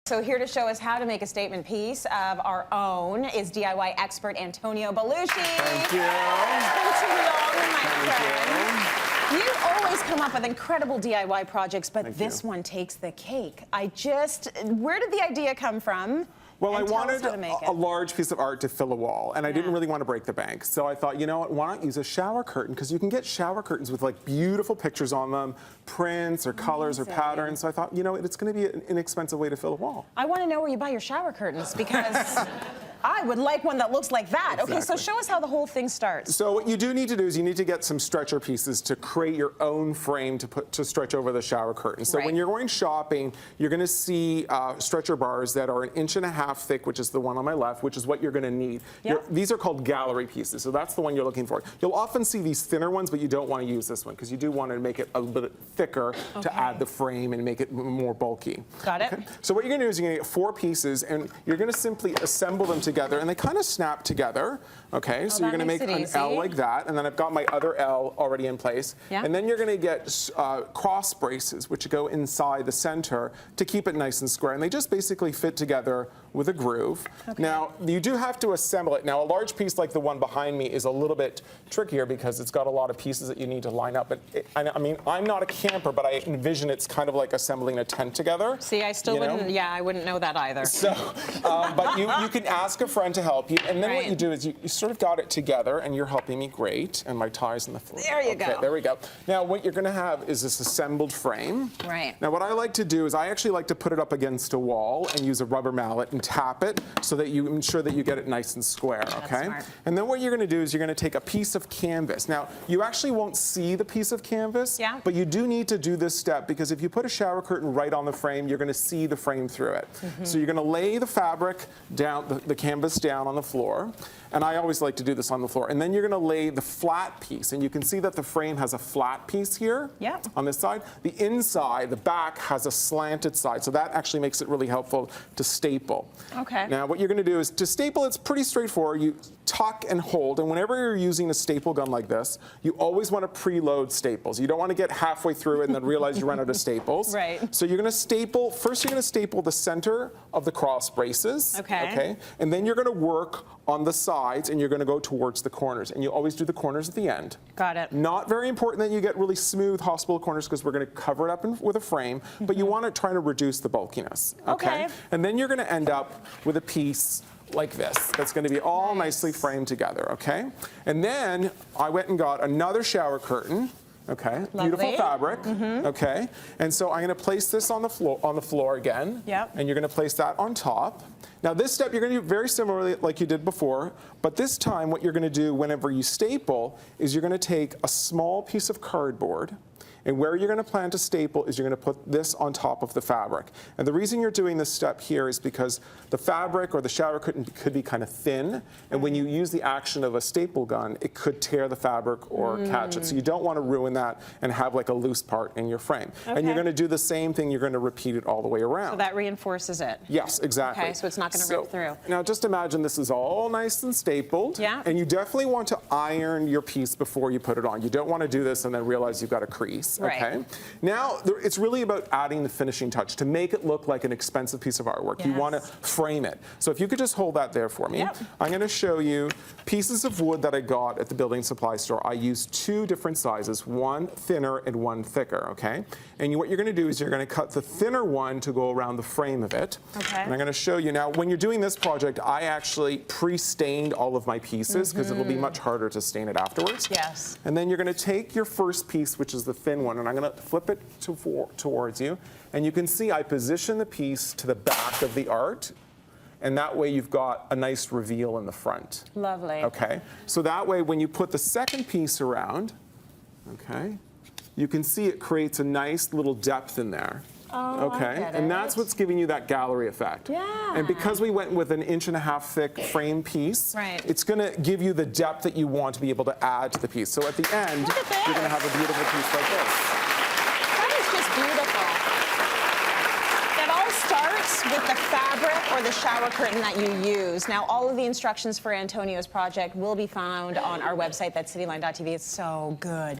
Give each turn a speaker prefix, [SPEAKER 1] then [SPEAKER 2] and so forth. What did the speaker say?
[SPEAKER 1] So here to show us how to make a statement piece of our own is DIY expert Antonio Bellusci.
[SPEAKER 2] Thank you.
[SPEAKER 1] It's been too long, my friend. You always come up with incredible DIY projects, but this one takes the cake. Where did the idea come from?
[SPEAKER 2] Well, I wanted a large piece of art to fill a wall, and I didn't really want to break the bank. So I thought, you know what, why not use a shower curtain? Because you can get shower curtains with like beautiful pictures on them, prints or colors or patterns. So I thought, you know, it's going to be an inexpensive way to fill a wall.
[SPEAKER 1] I want to know where you buy your shower curtains because I would like one that looks like that.
[SPEAKER 2] Exactly.
[SPEAKER 1] Okay, so show us how the whole thing starts.
[SPEAKER 2] So what you do need to do is you need to get some stretcher pieces to create your own frame to stretch over the shower curtain. So when you're going shopping, you're going to see stretcher bars that are 1.5 inches thick, which is the one on my left, which is what you're going to need. These are called gallery pieces, so that's the one you're looking for. You'll often see these thinner ones, but you don't want to use this one because you do want to make it a little bit thicker to add the frame and make it more bulky.
[SPEAKER 1] Got it.
[SPEAKER 2] So what you're going to do is you're going to get 4 pieces, and you're going to simply assemble them together, and they kind of snap together. Okay, so you're going to make an L like that, and then I've got my other L already in place. And then you're going to get cross braces, which go inside the center to keep it nice and square, and they just basically fit together with a groove. Now, you do have to assemble it. Now, a large piece like the one behind me is a little bit trickier because it's got a lot of pieces that you need to line up. But I mean, I'm not a camper, but I envision it's kind of like assembling a tent together.
[SPEAKER 1] See, I still wouldn't, I wouldn't know that either.
[SPEAKER 2] So, but you can ask a friend to help you, and then what you do is you sort of got it together, and you're helping me great, and my tie's on the floor.
[SPEAKER 1] There you go.
[SPEAKER 2] There we go. Now, what you're going to have is this assembled frame. Now, what I like to do is I actually like to put it up against a wall and use a rubber mallet and tap it so that you ensure that you get it nice and square, okay?
[SPEAKER 1] Smart.
[SPEAKER 2] And then what you're going to do is you're going to take a piece of canvas. Now, you actually won't see the piece of canvas, but you do need to do this step because if you put a shower curtain right on the frame, you're going to see the frame through it. So you're going to lay the fabric down, the canvas down on the floor, and I always like to do this on the floor. And then you're going to lay the flat piece, and you can see that the frame has a flat piece here on this side. The inside, the back, has a slanted side, so that actually makes it really helpful to staple. Now, what you're going to do is to staple, it's pretty straightforward. You tuck and hold, and whenever you're using a staple gun like this, you always want to preload staples. You don't want to get halfway through and then realize you run out of staples. So you're going to staple, first you're going to staple the center of the cross braces. And then you're going to work on the sides, and you're going to go towards the corners. And you always do the corners at the end.
[SPEAKER 1] Got it.
[SPEAKER 2] Not very important that you get really smooth hospital corners because we're going to cover it up with a frame, but you want to try to reduce the bulkiness. And then you're going to end up with a piece like this. That's going to be all nicely framed together, okay? And then I went and got another shower curtain. Beautiful fabric. Okay, and so I'm going to place this on the floor again. And you're going to place that on top. Now this step you're going to do very similarly like you did before, but this time what you're going to do whenever you staple is you're going to take a small piece of cardboard, and where you're going to plan to staple is you're going to put this on top of the fabric. And the reason you're doing this step here is because the fabric or the shower curtain could be kind of thin, and when you use the action of a staple gun, it could tear the fabric or catch it. So you don't want to ruin that and have like a loose part in your frame. And you're going to do the same thing, you're going to repeat it all the way around.
[SPEAKER 1] So that reinforces it.
[SPEAKER 2] Yes, exactly.
[SPEAKER 1] Okay, so it's not going to rip through.
[SPEAKER 2] Now just imagine this is all nice and stapled. And you definitely want to iron your piece before you put it on. You don't want to do this and then realize you've got a crease. Okay. Now, it's really about adding the finishing touch to make it look like an expensive piece of artwork. You want to frame it. So if you could just hold that there for me. I'm going to show you pieces of wood that I got at the building supply store. I used 2 different sizes, one thinner and one thicker, okay? And what you're going to do is you're going to cut the thinner one to go around the frame of it. And I'm going to show you. Now, when you're doing this project, I actually pre-stained all of my pieces because it'll be much harder to stain it afterwards. And then you're going to take your first piece, which is the thin one, and I'm going to flip it towards you. And you can see I position the piece to the back of the art, and that way you've got a nice reveal in the front.
[SPEAKER 1] Lovely.
[SPEAKER 2] Okay, so that way when you put the second piece around, okay, you can see it creates a nice little depth in there. And that's what's giving you that gallery effect. And because we went with an 1.5 inch thick frame piece, it's going to give you the depth that you want to be able to add to the piece. So at the end, you're going to have a beautiful piece like this.
[SPEAKER 1] Beautiful. That all starts with the fabric or the shower curtain that you use. Now, all of the instructions for Antonio's project will be found on our website, that's cityline.tv. It's so good.